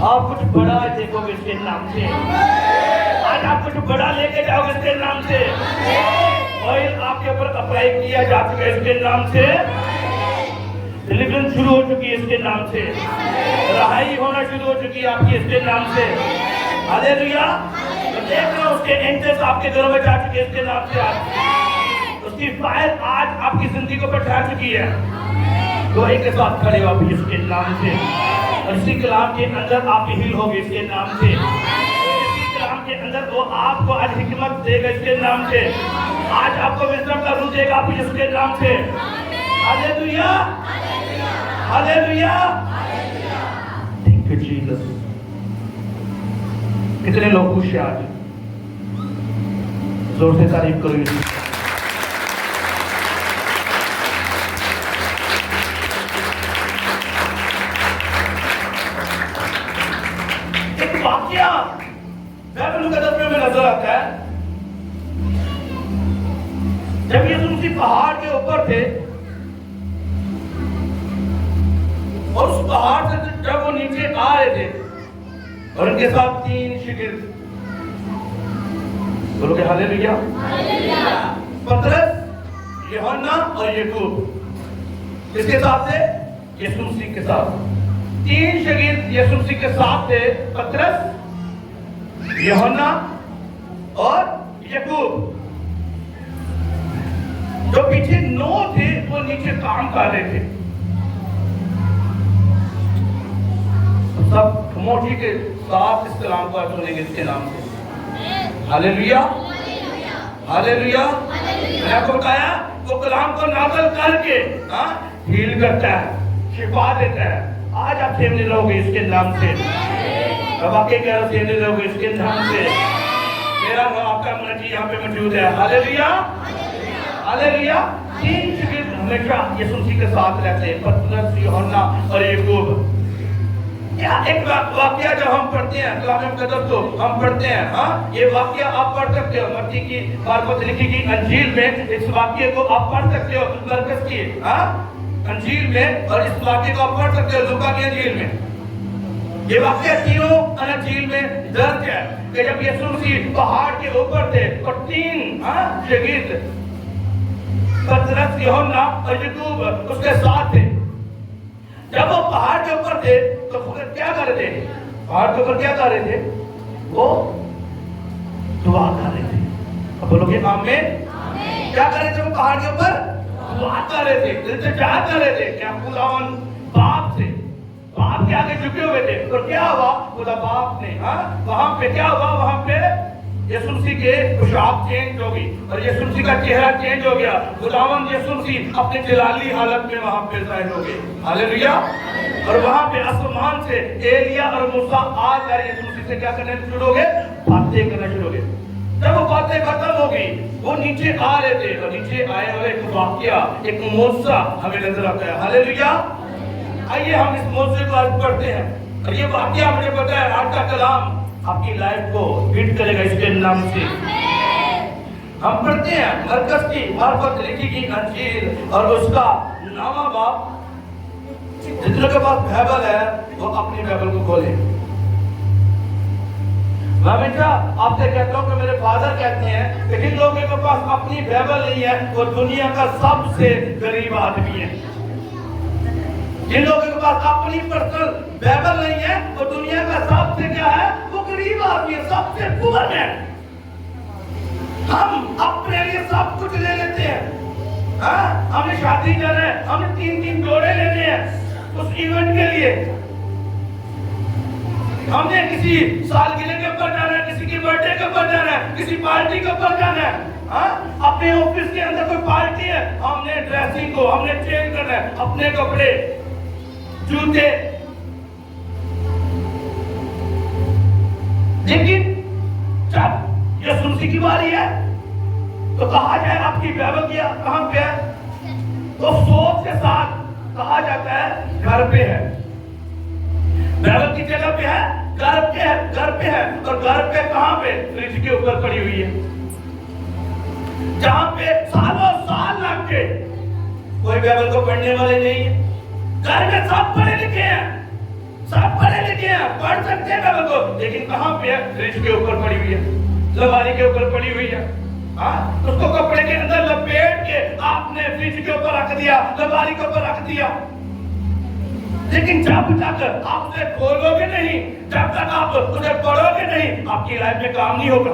آپ کچھ بڑا دیکھو گے اس کے نام سے. آج آپ کچھ بڑا لے کے جاؤ گے اس کے نام سے. آئل آپ کے اوپر اپلائی کیا جا چکا ہے اس کے نام سے. ڈیلیورنس شروع ہو چکی ہے اس کے نام سے. رہائی ہونا شروع ہو چکی ہے آپ کی اس کے نام سے. ہاللیلویا. دیکھ رہے ہو اس کے اینجلز آپ کے گھروں میں جا چکے اس کے نام سے. آج اس کی فائل آج آپ کی زندگی کو بٹھا چکی ہے. گواہی کے ساتھ کھڑے ہو ابھی اس کے نام سے. اور اسی کلام کے اندر آپ ہیل ہوگی اس کے نام سے. اسی کلام کے اندر وہ آپ کو آج حکمت دے گا اس کے نام سے. آج آپ کو وزڈم کا روح دے گا آپ اس کے نام سے. Hallelujah. Hallelujah. Thank you Jesus. کتنے لوگ خوش ہیں آج؟ زور سے تعریف کرو. ایک واقعہ بائبل مقدس میں نظر آتا ہے. جب یسوع مسیح پہاڑ کے اوپر تھے اور اس پہاڑ سے جب وہ نیچے آ رہے تھے اور ان کے ساتھ 3 شاگرد. بولو کہ ہاللیلویا. پترس، یوحنا اور یعقوب. کس کے ساتھ تھے؟ یسوع مسیح کے ساتھ. 3 شاگرد یسوع مسیح کے ساتھ تھے. پترس، یوحنا اور یعقوب. جو پیچھے 9 تھے وہ نیچے کام کر رہے تھے. سب خاموشی کے ساتھ اس کلام کو سنیں گے اس کے نام سے. ہاللیلویا. ہاللیلویا. میں نے آپ کو بتایا وہ کلام کو نازل کر کے ہیل کرتا ہے، شفا دیتا ہے. آج آپ سیمنے رہو گے اس کے نام سے. اب واقعی کہہ رہا سیمنے رہو گے اس کے نام سے. میرا آپ کا مرجی یہاں پہ موجود ہے. ہاللیلویا. ہاللیلویا. 3 شاگرد ہمیشہ یسوع مسیح کے ساتھ رہتے ہیں. پترس، یوحنا اور یعقوب. ایک واقعہ جب ہم پڑھتے ہیں کلام مقدس کو ہم پڑھتے ہیں یہ واقعہ آپ پڑھ سکتے ہو متی کی مارکوس لکھی کی انجیل میں. اس واقعے کو آپ پڑھ سکتے ہو مرکز کی انجیل میں اور اس واقعے کو آپ پڑھ سکتے ہو لوکا کی انجیل میں. یہ واقعہ تینوں انجیل میں درج ہے کہ جب یسوع مسیح پہاڑ کے اوپر تھے اور 3 شاگرد پترس، یوحنا اور یعقوب اس کے ساتھ تھے. جب وہ پہاڑ کے اوپر تھے تو کیا کر رہے تھے؟ پہاڑ کے اوپر کیا کر رہے تھے؟ وہ دعا کر رہے تھے. اب بولو کہ آمین. کیا کر رہے تھے وہ پہاڑ کے اوپر؟ دعا کر رہے تھے، التجا کر رہے تھے. کیا خداوند باپ سے باپ کے آگے جھکے ہوئے تھے. اور کیا ہوا؟ خدا باپ نے وہاں پہ کیا ہوا؟ وہاں پہ یسوع مسیح کے پوشاک چینج ہو گئی اور یسوع مسیح کا چہرہ چینج ہو گیا. خداوند یسوع مسیح اپنے جلالی حالت میں وہاں پہ ظاہر ہو گئے. ہاللیلویا. اور وہاں پہ آسمان سے ایلیا اور موسیٰ آ کر یسوع مسیح سے کیا کرنے شروع ہو گئے؟ باتیں کرنا شروع ہو گئے. جب وہ باتیں ختم ہو گئی وہ نیچے آ رہے تھے اور نیچے آئے ہوئے ایک واقعہ، ایک معجزہ ہمیں نظر آتا ہے. ہاللیلویا. آئیے ہم اس معجزے کو آج پڑھتے ہیں اور یہ واقعہ مجھے پتا ہے آج کا کلام آپ کی لائف کو ہٹ کرے گا اس کے نام سے. ہم پڑھتے ہیں مرکز کی مارکوس لکھی کی انجیل اور اس کا 9واں باب. جتنے کے پاس بائبل ہے وہ اپنی بائبل کو کھولے. میں ہمیشہ آپ سے کہتا ہوں کہ میرے فادر کہتے ہیں کہ جن لوگوں کے پاس اپنی بائبل نہیں ہے وہ دنیا کا سب سے غریب آدمی ہے. جن لوگوں کے پاس اپنی پرسنل بائبل نہیں ہے وہ دنیا کا سب سے کیا ہے؟ وہ غریب آدمی ہے، سب سے پور ہے. ہم اپنے لیے سب کچھ لے لیتے ہیں. ہم نے شادی کرنا ہے، ہم نے 3 جوڑے لینے ہیں اس ایونٹ کے لیے. ہم نے کسی سالگرہ کے اوپر جانا ہے، کسی کی برتھ ڈے کے اوپر جانا ہے، کسی پارٹی کے اوپر جانا ہے. اپنے آفس کے اندر کوئی پارٹی ہے، ہم نے ڈریسنگ کو ہم نے چینج کرنا ہے، اپنے کپڑے، جوتے. لیکن جب یسوع مسیح کی باری ہے تو کہا جائے آپ کی بائبل کیا کہاں پہ ہے؟ تو سوچ کے ساتھ کہا جاتا ہے گھر پہ ہے. بائبل کی جگہ پہ ہے، گھر پہ ہے، گھر پہ ہے. اور گھر پہ کہاں پہ؟ فریج کے اوپر پڑی ہوئی ہے، جہاں پہ سالوں سال لگ کے کوئی بائبل کو پڑھنے والے نہیں ہے. گھر میں سب پڑھے لکھے ہیں, سب پڑھے لکھے ہیں, پڑھ سکتے ہیں بائبل کو, لیکن کہاں پہ ہے؟ فریج کے اوپر پڑی ہوئی ہے, لماری کے اوپر پڑی ہوئی ہے. اس کو کپڑے کے اندر لپیٹ کے آپ نے فریج کے اوپر رکھ دیا, لماری کے اوپر رکھ دیا. لیکن جب تک آپ اسے کھولو گے نہیں, جب تک آپ اسے پڑھو گے نہیں, آپ کی لائف میں کام نہیں ہوگا,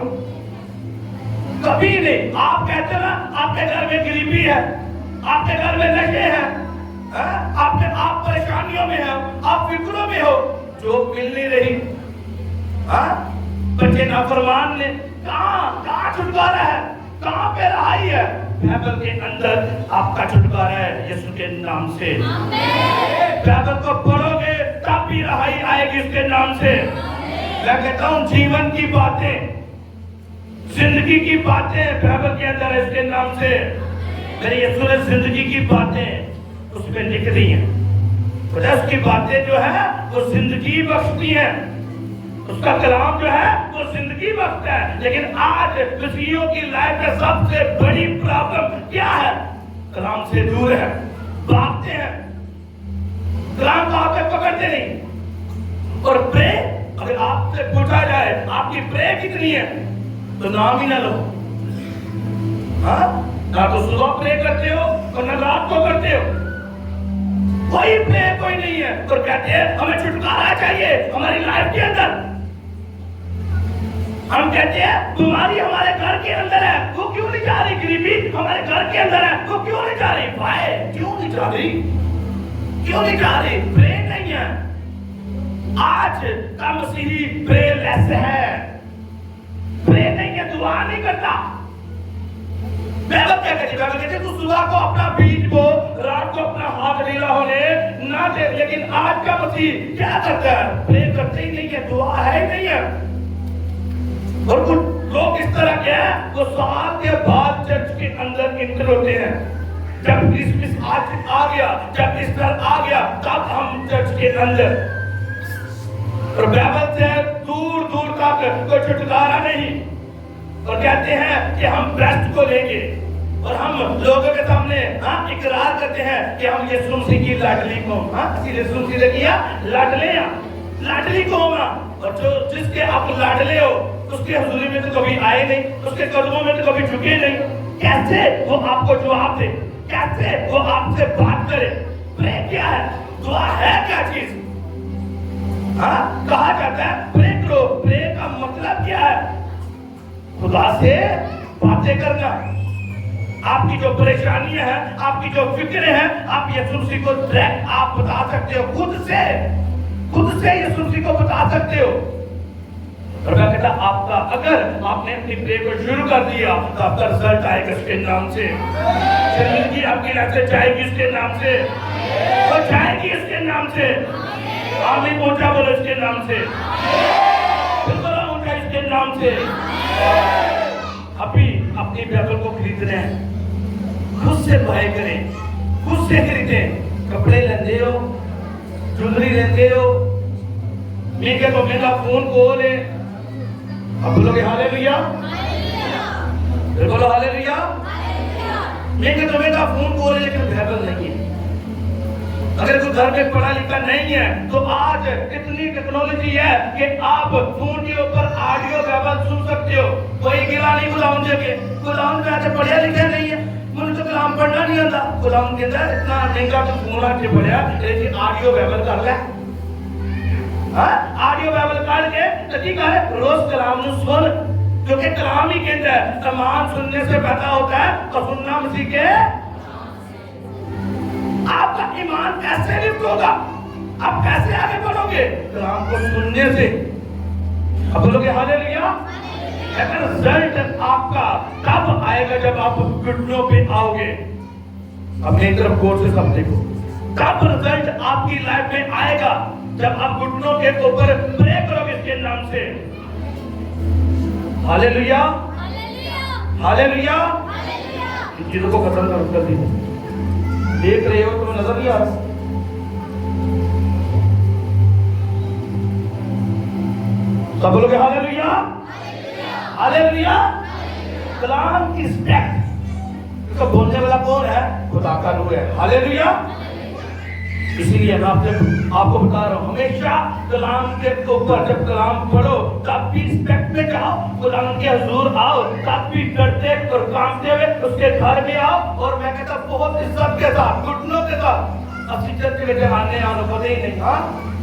کبھی نہیں. آپ کہتے ہیں نا آپ کے گھر میں غریبی ہے, آپ کے گھر میں نشے ہیں, آپ پریشانیوں میں ہیں, آپ فکروں میں ہو, جو مل نہیں رہی, بچے نافرمان نے, کہاں چھٹکارا ہے, کہاں پہ رہائی ہے؟ بائبل کے اندر آپ کا چھٹکارا ہے یسوع کے نام سے. بائبل کو پڑھو گے تب بھی رہائی آئے گی اس کے نام سے. میں کہتا ہوں جیون کی باتیں, زندگی کی باتیں بائبل کے اندر ہے اس کے نام سے. میرے یسوع نے زندگی کی باتیں اس میں لکھ دی ہیں. اس کی باتیں جو ہے وہ زندگی بخشتی ہیں, اس کا کلام جو ہے وہ زندگی بخشتا ہے. لیکن آج مسیحیوں کی لائف میں سب سے بڑی پرابلم کیا ہے؟ کلام سے دور ہے, بھاگتے ہیں, کلام کو آپ پکڑتے نہیں. اور پرے, اگر آپ سے پوچھا جائے آپ کی پرے کتنی ہے تو نام ہی نہ لو. نہ تو صبح پرے کرتے ہو اور نہ رات کو کرتے ہو, کوئی پرے کوئی نہیں ہے. اور کہتے ہیں ہمیں چھٹکارا چاہیے ہماری لائف کے اندر. ہم کہتے ہیں بیماری ہمارے گھر کے اندر ہے, وہ کیوں نہیں جا رہی؟ غریبی ہمارے گھر کے اندر ہے, وہ کیوں نہیں جا رہی؟ بھائی کیوں نہیں جا رہی, کیوں نہیں جا رہی؟ پرے نہیں ہے. آج کا مسیحی پرے لیس ہے, پرے نہیں ہے, دعا نہیں کرتا. بائبل کیا کہتی ہے؟ بائبل کہتی ہے تو صبح کو اپنا بیج بو, رات کو اپنا ہاتھ ڈھیلا ہونے نہ دے. لیکن آج کا مسیح کیا کرتا ہے؟ پرے کرتے ہی نہیں ہے, دعا ہے ہی نہیں ہے. اور کچھ لوگ اس طرح کے ہیں, وہ سال کے بعد چرچ کے اندر انٹر ہوتے ہیں. جب کرسمس آ گیا, جب ایسٹر آ گیا, تب ہم چرچ کے اندر. اور بائبل سے دور دور تک کوئی چھٹکارا نہیں. اور کہتے ہیں کہ ہم بیسٹ کو لیں گے, اور ہم لوگوں کے سامنے اقرار کرتے ہیں کہ ہم یسوع مسیح کی لاڈلی قوم, یسوع مسیح نے کیا لاڈلے, لاڈلی قوم. اور جس کے آپ لاڈلے ہو اس کے حضوری میں تو کبھی آئے نہیں, اس کے قدموں میں تو کبھی جھکے نہیں. کیسے وہ آپ کو جواب دے, کیسے وہ آپ سے بات کرے؟ پرے کیا ہے, دعا ہے کیا چیز؟ کہا جاتا ہے پرے کرو. پرے کا مطلب کیا ہے؟ خدا سے باتیں کرنا. آپ کی جو پریشانیاں ہیں, آپ کی جو فکریں ہیں, آپ یسوع مسیح کو ڈائریکٹ آپ بتا سکتے ہو, خود سے یسوع مسیح کو بتا سکتے ہو. اور میں کہتا آپ کا, اگر آپ نے اپنی پرے کو شروع کر دیا تو آپ کا رزلٹ آئے گا اس کے نام سے. زندگی آپ کی لائف سے جائے گی اس کے نام سے, اور جائے گی اس کے نام سے. آمین پہنچا بولو اس کے نام سے, پھر بولا پہنچا اس کے نام سے. ابھی اپنی بائبل کو خرید رہے ہیں, خود سے بائی کریں, خود سے خریدیں. کپڑے لیندے ہو, جولری لیندے ہو, مہنگے تو مہنگا فون کو لے. اب بولو گے ہاللیلویا, پھر بولو ہاللیلویا. مہنگے تو مہنگا فون کو لے, لیکن بائبل نہیں ہے. اگر کوئی گھر میں پڑھا لکھا نہیں ہے تو آج اتنی ٹیکنالوجی ہے کہ آپ فون کے اوپر آڈیو بائبل سن سکتے ہو. کوئی گلا نہیں غلام جے کے, غلام میں پڑھیا لکھا نہیں ہے, مجھے تو کلام پڑھنا نہیں آتا. غلام کہتا ہے اتنا مہنگا تو فون آ کے پڑھیا, لیکن آڈیو بائبل کر لے. آڈیو بائبل کر کے طریقہ ہے روز کلام نو سن, کیونکہ کلام ہی کہتا ہے ایمان سننے سے پیدا ہوتا ہے اور سننا مسیح کے. آپ کا ایمان کیسے لفٹ ہوگا, آپ کیسے آگے بڑھو گے؟ کلام کو سننے سے. اب بولو گے ہاللیلویا. لیکن رزلٹ آپ کا کب آئے گا؟ جب آپ گھٹنوں پہ آؤ گے. اپنی طرف غور سے سب دیکھو, کب رزلٹ آپ کی لائف میں آئے گا؟ جب آپ گھٹنوں کے اوپر پرے کرو گے اس کے نام سے. ہاللیلویا, ہاللیلویا. ان چیزوں کو ختم کر دیجیے. دیکھ رہے ہو تمہیں نظر نہیں آ رہا؟ سب بولو گے ہاللیلویا, ہاللیلویا. کلام کی اسٹیپ, اس کو بولنے والا کون ہے؟ خدا کا روح ہے. ہاللیلویا. اسی لیے میں آپ کو بتا رہا ہوں ہمیشہ کلام کے اوپر جب کلام پڑھو تب بھی رسپیکٹ میں جاؤ, کلام کے حضور آؤ تب بھی ڈرتے اور کانپتے ہوئے اس کے گھر میں آؤ, اور میں کہتا بہت عزت کے ساتھ گھٹنوں کے ساتھ اسی چلتے بیٹھے آنے پتہ ہی نہیں. ہاں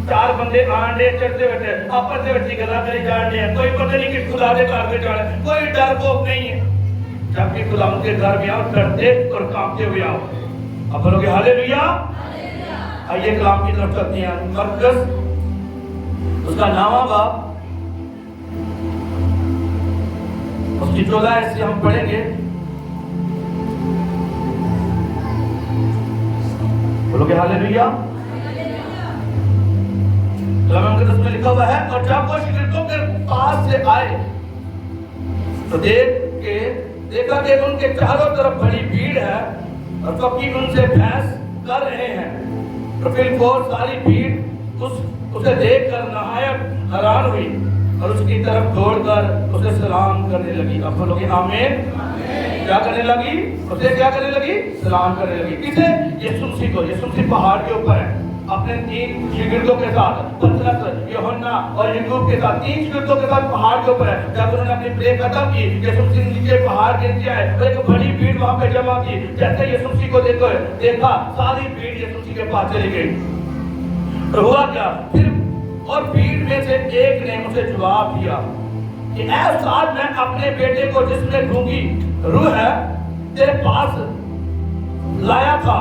چار بندے آنے چلتے بیٹھے آپس میں بچی گلا کری جانے ہیں, کوئی پتہ نہیں کہ خدا دے گھر میں جانا, کوئی ڈر خوف نہیں ہے. جب بھی کلام کے گھر میں آؤ ڈرتے اور کانپتے ہوئے آؤ. اب بولو گے ہاللیلویا. آئیے کلام کی طرف چلتے ہیں. مرکز اس کا نامہ باب اس کی 14 ایسے ہم پڑھیں گے. بولو کہ ہاللیلویا. کلام مقدس میں لکھا ہوا ہے اور جب وہ شاگردوں کے پاس سے آئے تو دیکھا کہ ان کے چاروں طرف بڑی بھیڑ ہے اور فقیر ان سے بحث کر رہے ہیں. اور پھر وہ ساری بھیڑ اسے دیکھ کر نہایت حیران ہوئی اور اس کی طرف دوڑ کر اسے سلام کرنے لگی. اب بولو کہ آمین. کیا کرنے لگی؟ اسے کیا کرنے لگی؟ سلام کرنے لگی. کسے؟ یسوع مسیح کو. یسوع مسیح پہاڑ کے اوپر ہے اپنے 3 شاگردوں کے ساتھ, پترس, یوحنا اور یعقوب کے ساتھ 3 شاگردوں کے ساتھ پہاڑ کے اوپر ہے. جب انہوں نے اپنی پرے ختم کی یسوع مسیح نیچے پہاڑ کے نیچے آئے اور ایک بڑی بھیڑ وہاں پہ جمع کی. جیسے یسوع مسیح کو دیکھا ساری بھیڑ یسوع مسیح کے پاس چلی گئی. اور ہوا کیا پھر, اور بھیڑ میں سے ایک نے اسے جواب دیا کہ اے استاد میں اپنے بیٹے کو جس میں گونگی روح ہے تیرے پاس لایا تھا,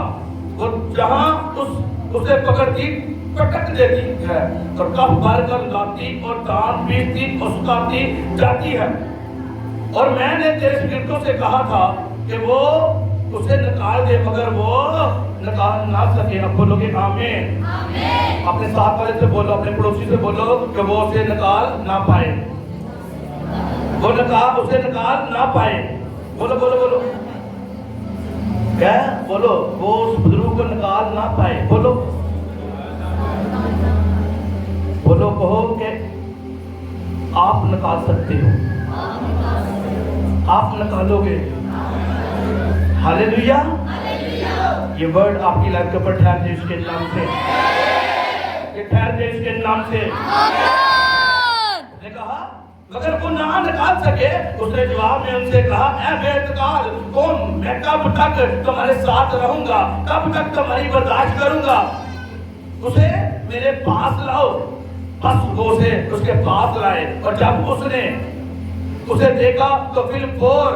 وہ جہاں اسے پکڑتی پٹک دیتی ہے اور کف بھر کر لاتی اور دان پیستی اور سکھاتی جاتی ہے. اور میں نے تیرے شاگردوں سے کہا تھا کہ وہ اسے نکال دے مگر وہ نکال نہ سکے. اب بولو کہ آمین. اپنے ساتھ والے سے بولو, اپنے پڑوسی سے بولو کہ وہ اسے نکال نہ پائے, وہ اسے نکال نہ پائے. بولو بولو بولو کیا بولو, وہ اس بزرگ کو نکال نہ پائے. بولو بولو کہو کہ آپ نکال سکتے ہو, آپ نکالو گے. ہاللیلویا. یہ ورڈ آپ کی لائف کے اوپر ٹھہر دے اس کے نام سے, یہ ٹھہر دے اس کے نام سے. نے کہا مگر وہ نہ نکال سکے. اس نے جواب میں ان سے کہا اے بے اعتقاد قوم, میں کب تک تمہارے ساتھ رہوں گا, کب تک تمہاری برداشت کروں گا, اسے میرے پاس لاؤ. بس وہ اسے اس کے پاس لائے اور جب اس نے اسے دیکھا تو پھر فور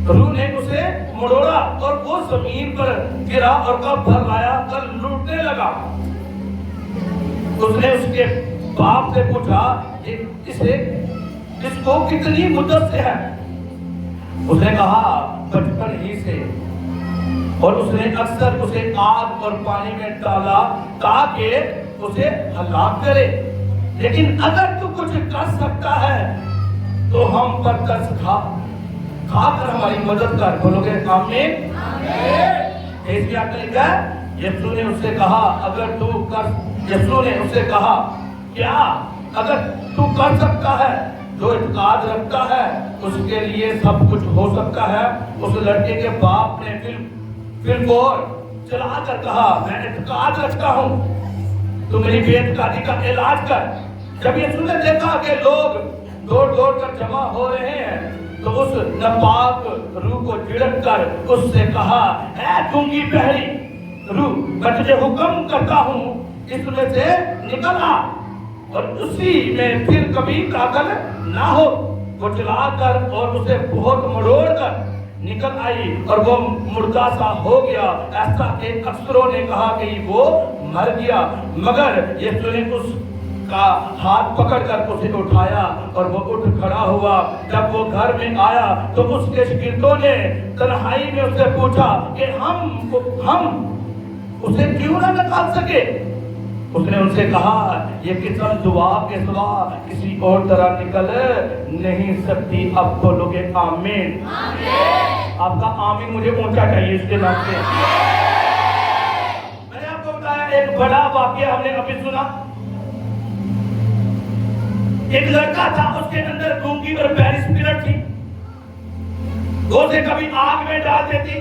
روح نے اسے مڑوڑا اور وہ زمین پر گرا اور کب بھر لایا کر لوٹنے لگا. اس نے اس کے باپ سے پوچھا اس کو کتنی مدت سے ہے؟ اس نے کہا بچپن ہی سے, اور اس نے اکثر اسے آگ اور پانی میں ڈالا تاکہ اسے ہلاک کرے. لیکن اگر تو کچھ کر سکتا ہے تو ہم پر ترس کھا کر ہماری مدد کر. بولو گے آمین. اس کی آگے لکھا ہے یسوع نے اس سے کہا اگر تو کر, یسوع نے اس سے کہا کیا اگر تو کر سکتا ہے, جو اعتقاد رکھتا ہے اس کے لیے سب کچھ ہو سکتا ہے. اس لڑکے کے باپ نے پھر فور چلا کر کہا میں اعتقاد رکھتا ہوں, تو میری بے اعتقادی کا علاج کر. جب یسوع نے دیکھا کہ لوگ دوڑ دوڑ کر جمع ہو رہے ہیں تو اس ناپاک روح کو جھڑک کر اس سے کہا اے گونگی بہری روح, میں تجھے حکم کرتا ہوں اس میں سے نکل آ اور اسی میں پھر کبھی داخل نہ ہو. وہ چلا کر اور اسے بہت مڑوڑ کر نکل آئی اور وہ مردہ سا ہو گیا, ایسا کہ اکثروں نے کہا کہ وہ مر گیا. مگر یسوع نے اس کا ہاتھ پکڑ کر اسے اٹھایا اور وہ اٹھ کھڑا ہوا. جب وہ گھر میں آیا تو اس کے شاگردوں نے تنہائی میں اس سے پوچھا کہ ہم اسے کیوں نہ نکال سکے. اس نے ان سے کہا یہ قسم دعا کے سوا کسی اور طرح نکل نہیں سکتی. اب بولو گے آمین. آپ کا آمین مجھے اونچا چاہیے اس کے نام سے. میں نے آپ کو بتایا ایک بڑا واقعہ ہم نے ابھی سنا. ایک لڑکا تھا, اس کے اندر گونگی اور بہری اسپرٹ تھی. وہ اسے کبھی آگ میں ڈال دیتی,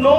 9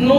9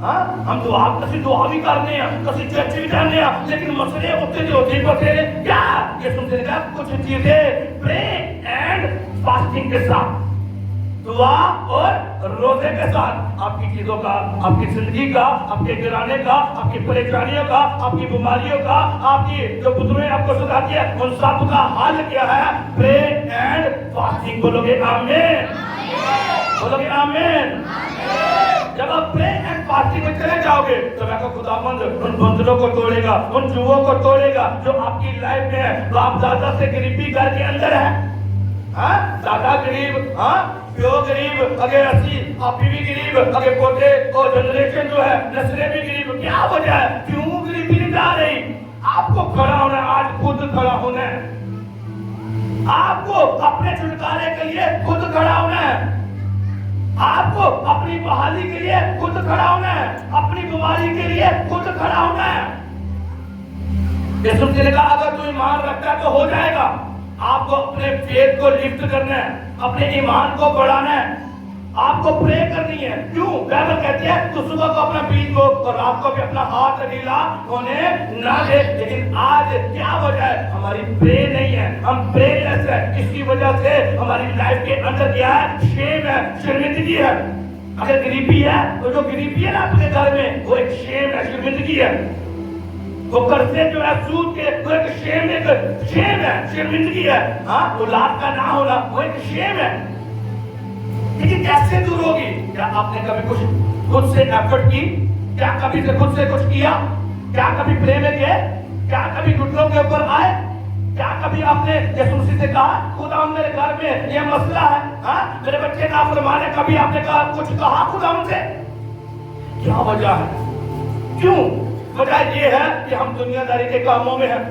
ہاں ہم کسی دعا بھی کرنے ہیں, کسی چرچ بھی جانے ہیں, لیکن مسئلے ہوتے جو ہوتے بتیرے کیا یہ سن سے کچھ چیزیں پرے اینڈ فاسٹنگ کے ساتھ, دعا اور روزے کے ساتھ آپ کی چیزوں کا, آپ کی زندگی کا, آپ کے گرانے کا, آپ کی پریشانیوں کا, آپ کی بیماریوں کا, آپ کی جو بزرگیں آپ کو سکھاتی ہے ان سب کا حل کیا ہے؟ Pray and fasting. بولو گے آمین, بولو گے آمین. جب آپ پرے اینڈ فاسٹنگ میں چلے جاؤ گے تو میں کہا خداوند ان بندروں کو توڑے گا, ان جوؤں کو توڑے گا جو آپ کی لائف میں ہے. تو آپ زیادہ سے غریبی گھر کے اندر ہے, ہاں دادا غریب, ہاں پیو غریب, اگر اسی آپ بھی غریب, اگر پوتے اور جنریشن جو ہے نسلیں بھی غریب. کیا وجہ ہے کیوں غریبی نہیں جا رہی؟ آپ کو کھڑا ہونا ہے, آج خود کھڑا ہونا ہے, آپ کو اپنے چھٹکارے کے لیے خود کھڑا ہونا ہے, آپ کو اپنی بحالی کے لیے خود کھڑا ہونا ہے, اپنی بیماری کے لیے خود کھڑا ہونا ہے. یسوع نے کہا اگر تو ایمان رکھتا ہے تو ہو جائے گا. آپ کو اپنے فیتھ کو لفٹ کرنا ہے, اپنے ایمان کو بڑھانا ہے, آپ کو پرے کرنی ہے. کیوں؟ بائبل کہتی ہے تو صبح کو اپنا بیج بو اور رات کو بھی اپنا ہاتھ ڈھیلا ہونے نہ دے. لیکن آج کیا وجہ ہے؟ ہماری پرے نہیں ہے, ہم پرے لیس ہے. اس کی وجہ سے ہماری لائف کے اندر کیا ہے؟ شیم ہے, شرمندگی ہے. اگر غریبی ہے تو جو غریبی ہے نا اپنے گھر میں وہ ایک شیم ہے, شرمندگی ہے. وہ قرضے جو ہے سود کے وہ ایک شیم ہے, شرمندگی ہے. ہاں اولاد کا نہ ہونا وہ ایک شیم ہے. لیکن کیسے دور ہوگی؟ کیا آپ نے کبھی کچھ خود سے ایفرٹ کی؟ کیا کبھی خود سے کچھ کیا؟ کیا کبھی پرے میں گئے؟ کیا کبھی گھٹنوں کے اوپر آئے؟ کیا کبھی آپ نے یسوع مسیح سے کہا خدا میرے گھر میں یہ مسئلہ ہے, ہاں میرے بچے نافرمان ہیں؟ کبھی آپ نے کہا کچھ کہا خدا سے؟ کیا وجہ ہے؟ کیوں؟ وجہ یہ ہے کہ ہم دنیا داری کے کاموں میں ہیں.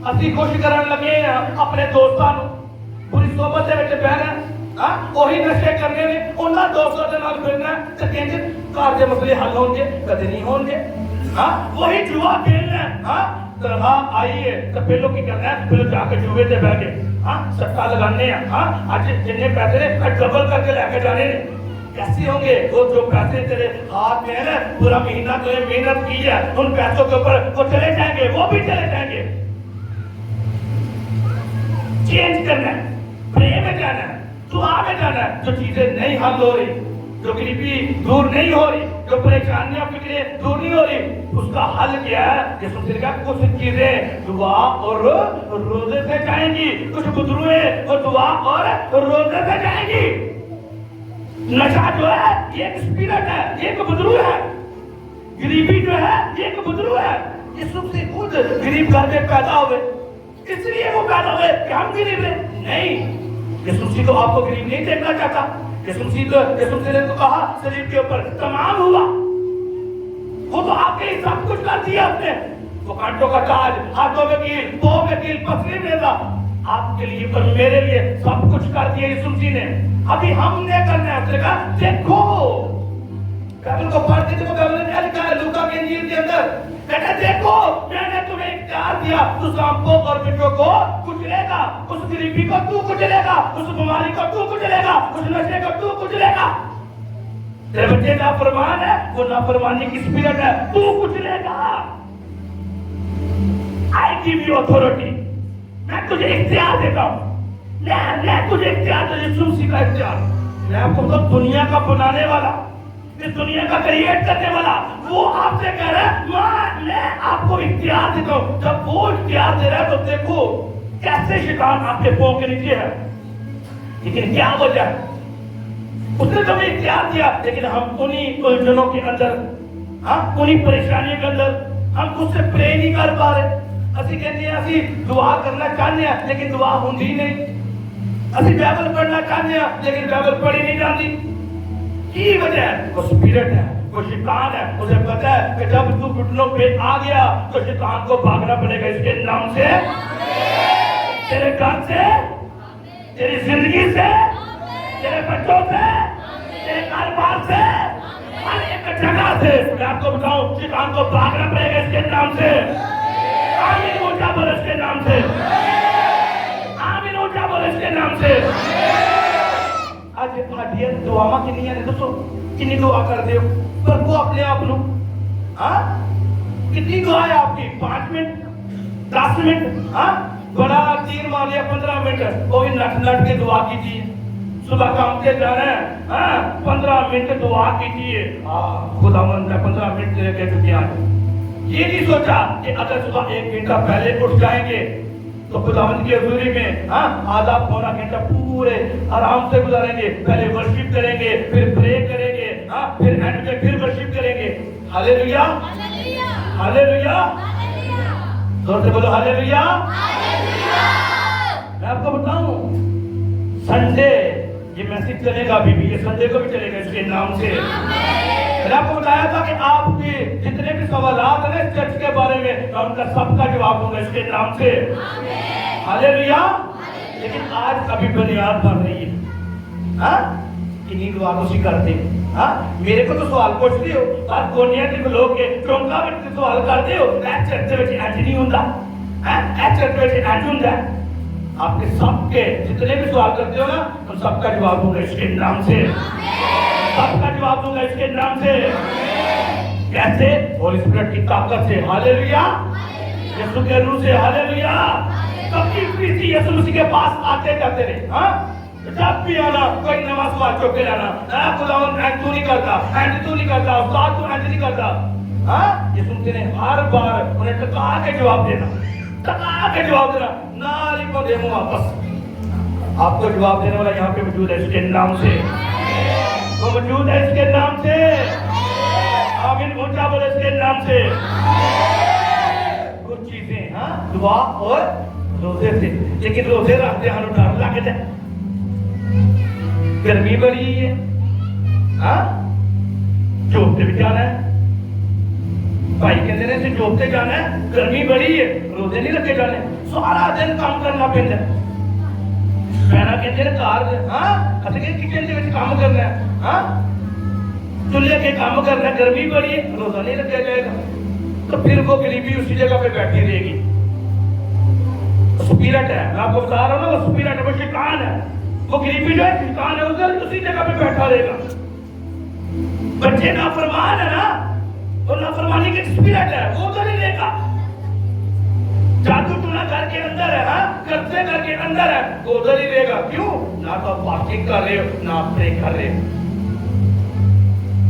اسی کوشش کرنے لگے ہیں اپنے دوستان پوری صحبت سے بیٹھے بہن ہیں, ہاں وہی نشے کرنے نے انہاں دوستوں کے نال پھرنا ہے تے کہندے گھر دے مسئلے حل ہون گے, کدے نہیں ہون گے. ہاں وہی جوا کھیلنا ہے, ہاں تنخواہ آئی ہے تو پہلو کی کرنا ہے, پہلو جا کے جوئے تے بیٹھ کے ہاں سٹا لگانے ہیں. ہاں آج جتنے پیسے نے ڈبل کر کے لے کے جانے نے. کیسے ہوں گے وہ جو پیسے تیرے ہاتھ میں ہے نا پورا مہینہ تو محنت کی ہے ان پیسوں کے اوپر وہ چلے جائیں گے, وہ بھی چلے جائیں گے. چینج کرنا ہے, پرے میں جانا ہے, دعا میں جانا ہے. جو چیزیں نہیں حل ہو رہی, جو غریبی دور نہیں ہو رہی, جو پریشانیاں فکریں دور نہیں ہو رہی, اس کا حل کیا ہے؟ یسوع نے کہا کچھ چیزیں دعا اور روزے سے جائیں گی, کچھ بدرویں اور دعا اور روزے سے جائیں گی. نشہ جو ہے یہ ایک اسپرٹ ہے, یہ ایک بدرو ہے. غریبی جو ہے یہ ایک بدرو ہے. یسوع سے خود غریب گھر میں پیدا ہوئے, اس لیے وہ پیدا ہوئے کہ ہم غریب رہے نہیں. یسوع تو آپ کو غریب نہیں دیکھنا چاہتا. یسوع نے تو کہا صلیب کے اوپر تمام ہوا, وہ تو آپ کے سب کچھ کر دیا اس نے. وہ کانٹوں کا تاج, ہاتھوں میں کیل, پاؤں میں کیل, پسلی میں تھا, آپ کے لیے اور میرے لیے سب کچھ کر دیا یسوع نے. ابھی ہم نے کرنا ہے. اس نے کہا دیکھو, بائبل کو پڑھتے تھے, بائبل نے کیا لکھا ہے لوکا کے انجیل کے اندر, کہتا ہے دیکھو میں نے تمہیں اختیار دیا, تو سانپوں اور بچوں کو کچلے گا, اس غریبی کو تو کچلے گا, اس بیماری کو تو کچلے گا, اس نشے کو تو کچلے گا. تیرے بچے نافرمان ہے, وہ نافرمانی کی اسپرٹ ہے, تو کچلے گا. I give you authority, میں تجھے اختیار دیتا ہوں. میں تجھے اختیار دے, یسوع مسیح کا اختیار. میں آپ کو مطلب دنیا کا بنانے والا, اس دنیا کا کریٹ کرنے والا, وہ آپ سے کہہ رہا ہے میں آپ کو اختیار دیتا ہوں. جب وہ اختیار دے رہا ہے تو دیکھو کیسے شیطان آپ کے پاؤں کے نیچے ہے. لیکن کیا وجہ ہے؟ اس نے تمہیں اختیار دیا, لیکن ہم انہیں الجھنوں کے اندر, ہاں انہیں پریشانیوں کے اندر ہم خود سے پرے نہیں کر پا رہے. اسی کہتے ہیں اسی دعا کرنا چاہتے ہیں لیکن دعا ہوندی نہیں. اسی بائبل پڑھنا چاہتے ہیں لیکن بائبل پڑھی نہیں جاتی. کی وجہ ہے؟ وہ اسپرٹ ہے, وہ شیطان ہے. اسے پتا ہے کہ جب تو گھٹنوں پہ آ گیا تو شیطان کو بھاگنا پڑے گا. اس کے نام سے, تیرے گھر سے, تیری زندگی سے, تیرے بچوں سے, تیرے کاروبار سے, ہر ایک جگہ سے میں آپ کو بتاؤں شیطان کو بھاگنا پڑے گا اس کے نام سے. آمین اونچا بول اس کے نام سے, آمین اونچا بول اس کے نام سے. آج ہڈیاں دعا کنیاں نے دسو کنی دعا کرتے ہو پر وہ اپنے آپ نو ہاں کتنی دعا ہے آپ کی 5 منٹ 10 منٹ ہاں بڑا تیر مار لیا 15 منٹ وہ بھی نٹ کے دعا کیجیے صبح کام سے جانا ہے ہاں 15 منٹ دعا کیجیے خدا مند ہے 15 منٹ لے کے دنیا یہ نہیں سوچا کہ اگر صبح 1 گھنٹہ پہلے اٹھ جائیں گے تو خداوند کی حضوری میں آدھا پونا گھنٹہ پورے آرام سے گزاریں گے پہلے ورشپ کریں گے پھر پرے کریں گے پھر اینڈ میں پھر ورشپ کریں گے ہاللیلویا ہاللیلویا زور سے بولو ہاللیلویا میں آپ کو بتاؤں سنڈے یہ میسج چلے گا ابھی بھی یہ سنڈے کو بھی چلے گا اس کے نام سے میں نے آپ کو بتایا تھا کہ آپ کے جتنے بھی سوالات ہیں اس چرچ کے بارے میں میں ان کا سب کا جواب دوں گا اس کے نام سے ہاللیلویا لیکن آج ابھی بنیاد بن رہی ہے ہاں کنی دعا کو کرتے ہاں میرے کو تو سوال پوچھتے ہو اور کونیا کے لوگ کے چونکا میں سوال کرتے ہو ایک چرچ میں اینج نہیں ہوتا ایک چرچ میں اینج ہوتا ہے آپ کے سب کے جتنے بھی سوال کرتے ہو نا ان سب کا جواب دوں گا اس کے نام سے سب کا جواب دوں گا اس کے نام سے کیسے ہولی اسپرٹ کی طاقت سے ہاللیلویا یسوع کے روح سے ہاللیلویا کبھی بھی یسوع مسیح کے پاس آتے جاتے رہے ہاں جب بھی آنا کوئی نماز پڑھ چوک کے لانا خداوند اینڈ تو نہیں کرتا اینڈ تو نہیں کرتا استاد تو اینڈ نہیں کرتا ہاں یسوع مسیح نے ہر بار انہیں ٹکا کے جواب دینا ٹکا کے جواب دینا نالی کو دے واپس آپ کو جواب دینے والا یہاں پہ موجود ہے اس کے نام سے وہ موجود ہے اس کے نام سے آمین اونچا بولے اس کے نام سے کچھ چیزیں ہاں دعا اور روزے سے لیکن روزے رکھتے ہیں ہمیں ڈر لگتا ہے گرمی بڑی ہے ہاں جوبتے بھی جانا ہے بھائی کہتے ہیں جوبتے جانا ہے گرمی بڑی ہے روزے نہیں رکھے جانے سارا دن کام کرنا پہنتا ہے بہنا کہتے ہیں کار ہاں کہتے ہیں کچن کے کام کرنا ہے ہاں چولہے کے کام کرنا ہے گرمی بڑی ہے روزہ نہیں رکھا جائے گا تو پھر وہ غریبی اسی جگہ پہ بیٹھی رہے گی سپیرٹ ہے میں آپ کو بتا رہا ہوں نا وہ سپیرٹ ہے وہ شیطان ہے وہ غریبی جو ہے شیطان ہے ادھر اسی جگہ پہ بیٹھا رہے گا بچے نافرمان ہے نا وہ نافرمانی کی سپیرٹ ہے وہ ادھر ہی رہے گا جادو ٹونا گھر کے اندر ہے ہاں قبضے گھر کے اندر ہے وہ ادھر ہی رہے گا کیوں نہ تو فاسٹنگ کر رہے ہو نہ آپ پرے کر رہے ہو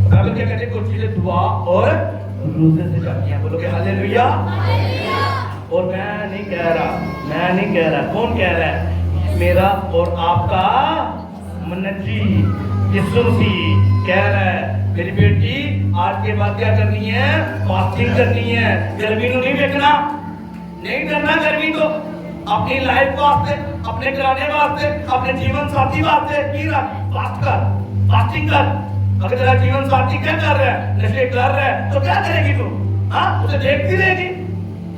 کیا کہتے ہیں کچھ چیزیں دعا اور روزے سے جاتی ہیں بولو کہ ہاللیلویا اور میں نہیں کہہ رہا کون کہہ رہا ہے میرا اور آپ کا منجی یسوع مسیح کہہ رہا ہے میری بیٹی آج کے بعد کیا کرنی ہے فاسٹنگ کرنی ہے گرمی کو نہیں دیکھنا نہیں کرنا گرمی کو اپنی لائف واسطے اپنے گھرانے واسطے اپنے جیون ساتھی واسطے فاسٹ کر فاسٹنگ کر اگر تیرا جیون ساتھی کیا کر رہا ہے نشے کر رہا ہے تو کیا کرے گی تو ہاں اسے دیکھتی رہے گی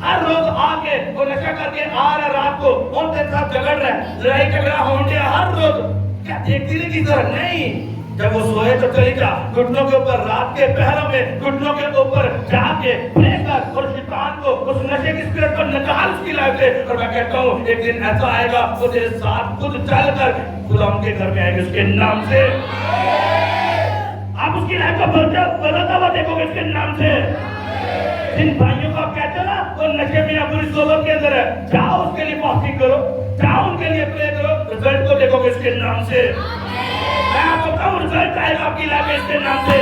ہر روز آ کے وہ نشہ کر کے آ رہا ہے رات کو ان کے ساتھ جھگڑ رہا ہے لڑائی جھگڑا ہو گیا ہر روز کیا دیکھتی رہے گی ذرا نہیں جب وہ سوئے تو چلی جا گھٹنوں کے اوپر رات کے پہروں میں گھٹنوں کے اوپر جا کے پڑے کر اور شیطان کو اس نشے کی اسپرٹ پر نکال اس کی لائف سے اور میں کہتا ہوں ایک دن ایسا آئے گا وہ تیرے ساتھ خود چل کر غلام کے گھر میں آئے گا اس کے نام سے آپ اس کی لائف کا بدلتا ہوا دیکھو گے اس کے نام سے جن بھائیوں کو آپ کہتے ہیں نا وہ نشے میں یا پوری صحبت کے اندر ہے جاؤ اس کے لیے فاسٹنگ کرو جاؤ ان کے لیے پرے کرو رزلٹ کو دیکھو گے اس کے نام سے میں آپ کو کہوں رزلٹ آئے گا آپ کی لائف میں اس کے نام سے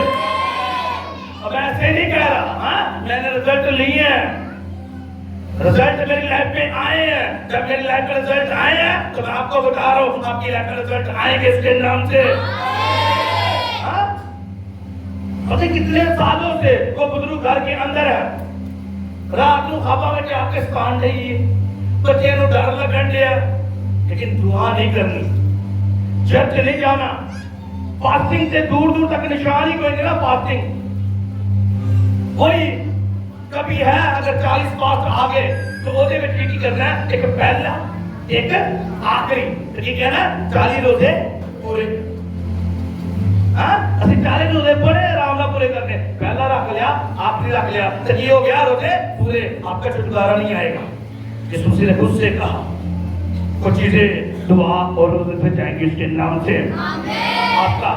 اب ایسے نہیں کہہ رہا ہاں میں نے رزلٹ لیے ہیں رزلٹ میری لائف میں آئے ہیں جب میری لائف میں رزلٹ آئے ہیں تو میں آپ کو بتا رہا ہوں آپ کی لائف میں رزلٹ آئیں گے اس کے نام سے کتنے سالوں سے وہ بزرگ گھر کے اندر ہے رات کو خوابا میں جا کے سان رہی ہے بچے نو ڈر لگن دیا لیکن دعا نہیں کرنی چرچ نہیں جانا فاسٹنگ سے دور دور تک نشان ہی کوئی نہیں نا فاسٹنگ وہی کبھی ہے اگر 40 فاسٹ آگے تو وہ دے میں ٹھیک کرنا ہے ایک پہلا ایک آخری ٹھیک ہے نا 40 روزے پورے اسی 40 روزے پورے آرام نہ پورے کرنے پہلا رکھ لیا آخری رکھ لیا تو یہ ہو گیا روزے پورے آپ کا چھٹکارا نہیں آئے گا یسوع مسیح نے خود سے کہا کچھ چیزیں دعا اور روزے سے جائیں گی اس کے نام سے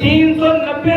390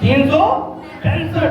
365।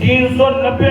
390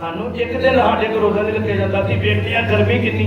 ਸਾਨੂੰ ਇੱਕ ਦਿਨ ਸਾਡੇ ਕੋਲ ਰੋਜ਼ਾ ਨਹੀਂ ਰੱਖਿਆ ਜਾਂਦਾ ਸੀ। ਵੇਖਦੇ ਆ ਗਰਮੀ ਕਿੰਨੀ,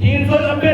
390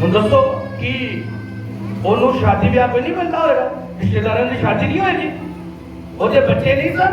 ਹੁਣ ਦੱਸੋ ਕਿ ਉਹਨੂੰ ਸ਼ਾਦੀ ਵਿਆਹ ਕੋਈ ਨਹੀਂ ਮਿਲਦਾ ਹੋਏਗਾ, ਰਿਸ਼ਤੇਦਾਰਾਂ ਦੀ ਸ਼ਾਦੀ ਨਹੀਂ ਹੋਏਗੀ, ਉਹਦੇ ਬੱਚੇ ਨਹੀਂ ਸਨ,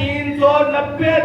390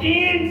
3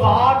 7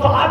7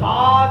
7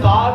7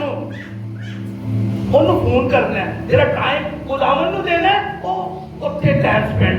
ਨੂੰ ਉਹਨੂੰ ਫੋਨ ਕਰਨਾ ਹੈ, ਜਿਹੜਾ ਟਾਈਮ ਖੁਦਾਵੰਦ ਨੂੰ ਦੇਣਾ ਹੈ ਉਹ ਉੱਥੇ ਟਾਈਮ ਸਪੈਂਡ।